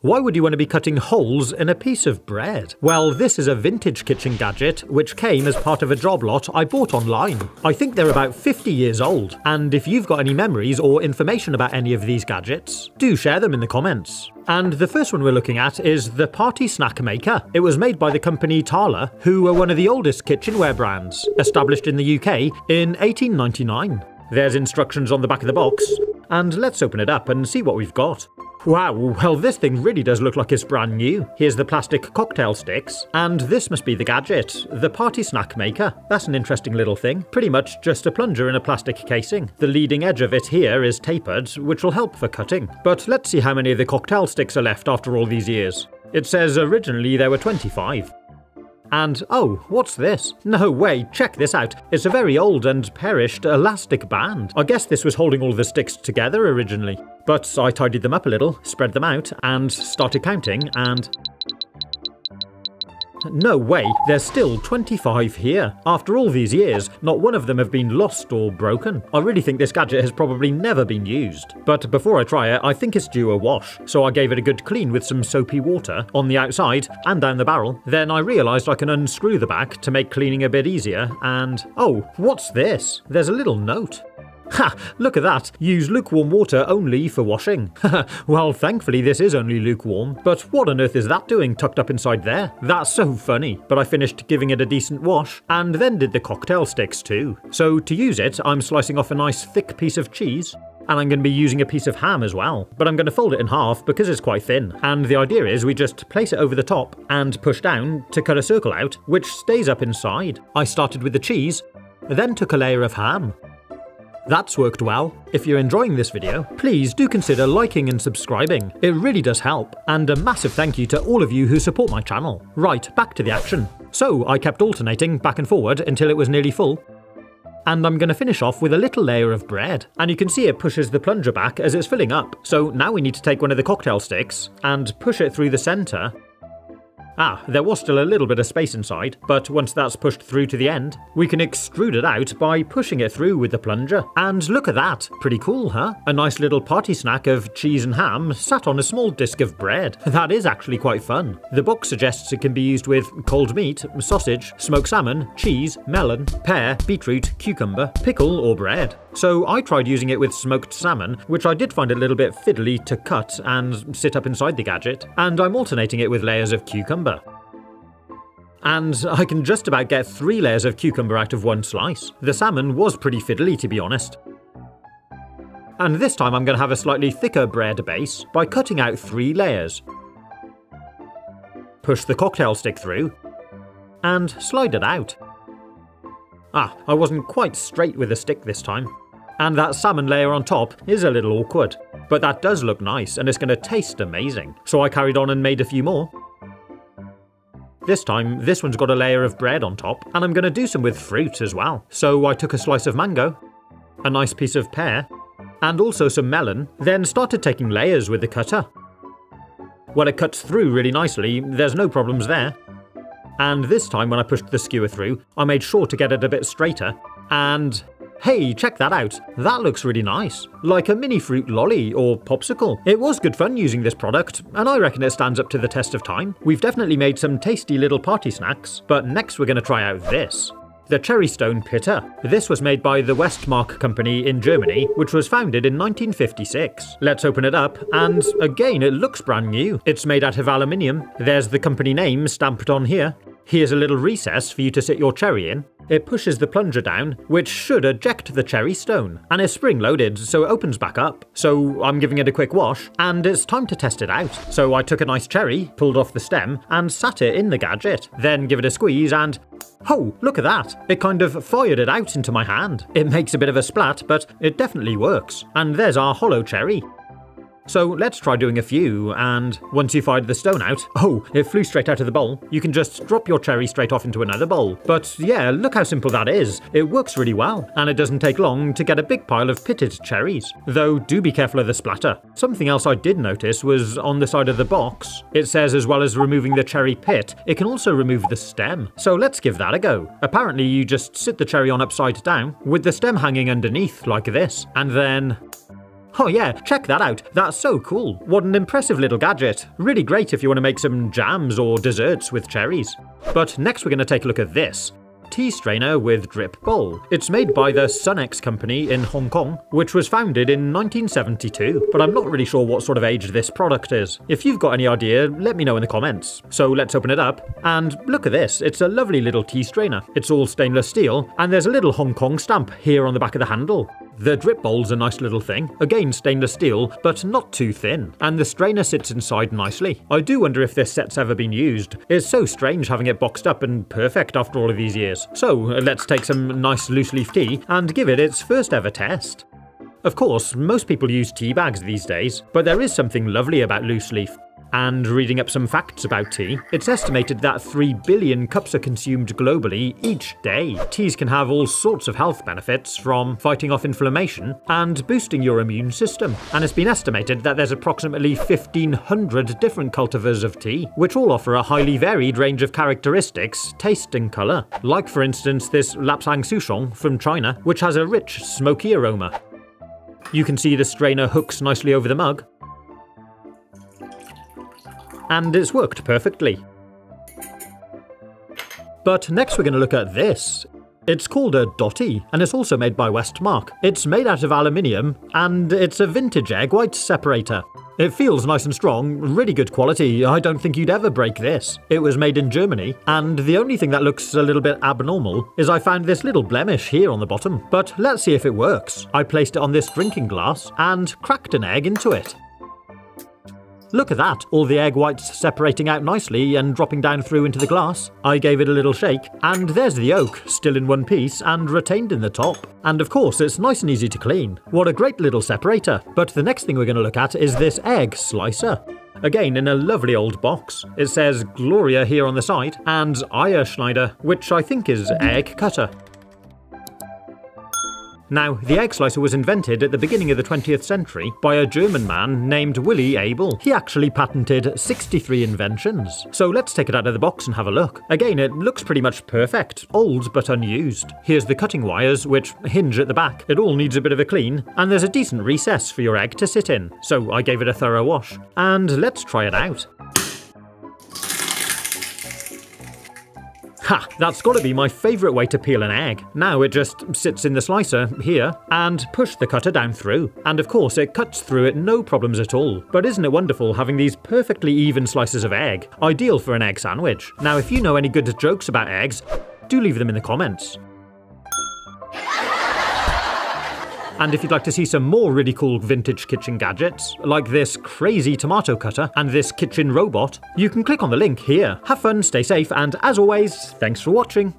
Why would you want to be cutting holes in a piece of bread? Well, this is a vintage kitchen gadget which came as part of a job lot I bought online. I think they're about 50 years old, and if you've got any memories or information about any of these gadgets, do share them in the comments. And the first one we're looking at is the Party Snack Maker. It was made by the company Tala, who were one of the oldest kitchenware brands, established in the UK in 1899. There's instructions on the back of the box, and let's open it up and see what we've got. Wow, well this thing really does look like it's brand new. Here's the plastic cocktail sticks, and this must be the gadget, the Party Snack Maker. That's an interesting little thing. Pretty much just a plunger in a plastic casing. The leading edge of it here is tapered, which will help for cutting. But let's see how many of the cocktail sticks are left after all these years. It says originally there were 25. And oh, what's this? No way, check this out. It's a very old and perished elastic band. I guess this was holding all the sticks together originally. But I tidied them up a little, spread them out, and started counting, and... no way, there's still 25 here. After all these years, not one of them have been lost or broken. I really think this gadget has probably never been used. But before I try it, I think it's due a wash. So I gave it a good clean with some soapy water on the outside and down the barrel. Then I realised I can unscrew the back to make cleaning a bit easier, and... oh, what's this? There's a little note. Ha! Look at that! Use lukewarm water only for washing. Well, thankfully this is only lukewarm, but what on earth is that doing tucked up inside there? That's so funny. But I finished giving it a decent wash, and then did the cocktail sticks too. So to use it, I'm slicing off a nice thick piece of cheese, and I'm going to be using a piece of ham as well. But I'm going to fold it in half because it's quite thin, and the idea is we just place it over the top and push down to cut a circle out, which stays up inside. I started with the cheese, then took a layer of ham. That's worked well. If you're enjoying this video, please do consider liking and subscribing. It really does help. And a massive thank you to all of you who support my channel. Right, back to the action. So I kept alternating back and forward until it was nearly full. And I'm going to finish off with a little layer of bread. And you can see it pushes the plunger back as it's filling up. So now we need to take one of the cocktail sticks and push it through the centre. Ah, there was still a little bit of space inside, but once that's pushed through to the end, we can extrude it out by pushing it through with the plunger. And look at that! Pretty cool, huh? A nice little party snack of cheese and ham sat on a small disc of bread. That is actually quite fun. The box suggests it can be used with cold meat, sausage, smoked salmon, cheese, melon, pear, beetroot, cucumber, pickle or bread. So I tried using it with smoked salmon, which I did find a little bit fiddly to cut and sit up inside the gadget, and I'm alternating it with layers of cucumber. And I can just about get 3 layers of cucumber out of one slice. The salmon was pretty fiddly, to be honest. And this time I'm going to have a slightly thicker bread base by cutting out 3 layers. Push the cocktail stick through, and slide it out. Ah, I wasn't quite straight with the stick this time. And that salmon layer on top is a little awkward. But that does look nice, and it's going to taste amazing. So I carried on and made a few more. This time, this one's got a layer of bread on top, and I'm going to do some with fruit as well. So I took a slice of mango, a nice piece of pear, and also some melon, then started taking layers with the cutter. Well, it cuts through really nicely, there's no problems there. And this time when I pushed the skewer through, I made sure to get it a bit straighter, and... hey, check that out. That looks really nice. Like a mini fruit lolly or popsicle. It was good fun using this product, and I reckon it stands up to the test of time. We've definitely made some tasty little party snacks, but next we're going to try out this. The Cherry Stone Pitter. This was made by the Westmark company in Germany, which was founded in 1956. Let's open it up, and again it looks brand new. It's made out of aluminium. There's the company name stamped on here. Here's a little recess for you to sit your cherry in. It pushes the plunger down, which should eject the cherry stone, and it's spring-loaded, so it opens back up. So I'm giving it a quick wash, and it's time to test it out. So I took a nice cherry, pulled off the stem, and sat it in the gadget. Then give it a squeeze and... oh, look at that! It kind of fired it out into my hand. It makes a bit of a splat, but it definitely works. And there's our hollow cherry. So let's try doing a few, and once you fired the stone out, oh, it flew straight out of the bowl. You can just drop your cherry straight off into another bowl. But yeah, look how simple that is. It works really well, and it doesn't take long to get a big pile of pitted cherries. Though do be careful of the splatter. Something else I did notice was on the side of the box. It says as well as removing the cherry pit, it can also remove the stem. So let's give that a go. Apparently you just sit the cherry on upside down, with the stem hanging underneath like this, and then... Oh yeah, check that out. That's so cool. What an impressive little gadget. Really great if you want to make some jams or desserts with cherries. But next we're going to take a look at this. Tea strainer with drip bowl. It's made by the Sunex company in Hong Kong, which was founded in 1972, but I'm not really sure what sort of age this product is. If you've got any idea, let me know in the comments. So let's open it up, and look at this, it's a lovely little tea strainer. It's all stainless steel, and there's a little Hong Kong stamp here on the back of the handle. The drip bowl's a nice little thing, again stainless steel, but not too thin, and the strainer sits inside nicely. I do wonder if this set's ever been used. It's so strange having it boxed up and perfect after all of these years. So let's take some nice loose leaf tea and give it its first ever test. Of course, most people use tea bags these days, but there is something lovely about loose leaf. And reading up some facts about tea, it's estimated that 3 billion cups are consumed globally each day. Teas can have all sorts of health benefits, from fighting off inflammation and boosting your immune system. And it's been estimated that there's approximately 1,500 different cultivars of tea, which all offer a highly varied range of characteristics, taste and colour. Like for instance this Lapsang Souchong from China, which has a rich, smoky aroma. You can see the strainer hooks nicely over the mug, and it's worked perfectly. But next we're going to look at this. It's called a Dotty, and it's also made by Westmark. It's made out of aluminium, and it's a vintage egg white separator. It feels nice and strong, really good quality. I don't think you'd ever break this. It was made in Germany, and the only thing that looks a little bit abnormal is I found this little blemish here on the bottom. But let's see if it works. I placed it on this drinking glass and cracked an egg into it. Look at that, all the egg whites separating out nicely and dropping down through into the glass. I gave it a little shake, and there's the yolk, still in one piece and retained in the top. And of course, it's nice and easy to clean. What a great little separator. But the next thing we're going to look at is this egg slicer. Again, in a lovely old box. It says Gloria here on the side, and Eierschneider, which I think is egg cutter. Now, the egg slicer was invented at the beginning of the 20th century by a German man named Willy Abel. He actually patented 63 inventions. So let's take it out of the box and have a look. Again, it looks pretty much perfect, old but unused. Here's the cutting wires, which hinge at the back. It all needs a bit of a clean, and there's a decent recess for your egg to sit in. So I gave it a thorough wash. And let's try it out. Ha! That's got to be my favourite way to peel an egg. Now it just sits in the slicer, here, and push the cutter down through. And of course it cuts through it no problems at all. But isn't it wonderful having these perfectly even slices of egg? Ideal for an egg sandwich. Now if you know any good jokes about eggs, do leave them in the comments. And if you'd like to see some more really cool vintage kitchen gadgets, like this crazy tomato cutter and this kitchen robot, you can click on the link here. Have fun, stay safe, and as always, thanks for watching.